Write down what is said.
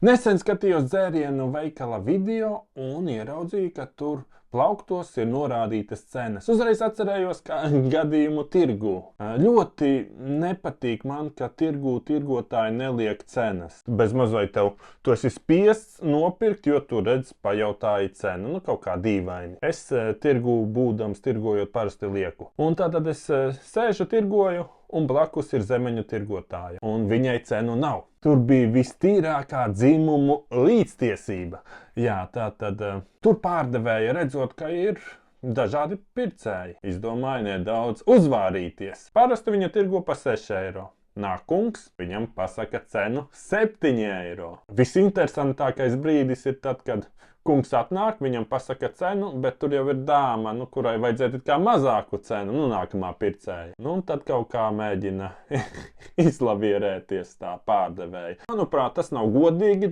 Nesen skatījos dzērienu veikala video un ieraudzīju, ka tur plauktos ir norādītas cenas. Uzreiz atcerējos gadījumu tirgū. Ļoti nepatīk man, ka tirgotāji neliek cenas. Bez mazliet tu esi spiests nopirkt, jo tu redz pajautāji cenu. Kaut kā dīvaini. Es tirgū būdams tirgojot parasti lieku. Un tātad es sēžu tirgoju. Un blakus ir zemeņu tirgotāja, un viņai cenu nav. Tur bija vistīrākā dzimumu līdztiesība. Jā, tātad tur pārdevēja redzot, ka ir dažādi pircēji. Izdomāja nedaudz uzvārīties. Parasti viņa tirgo pa 6 eiro. Nāk kungs, viņam pasaka cenu 7 eiro. Visinteresantākais brīdis ir tad, kad kungs atnāk, viņam pasaka cenu, bet tur jau ir dāma, kurai vajadzētu kā mazāku cenu, nākamā pircēja. Un tad kaut kā mēģina izlavierēties tā pārdevēja. Manuprāt, tas nav godīgi.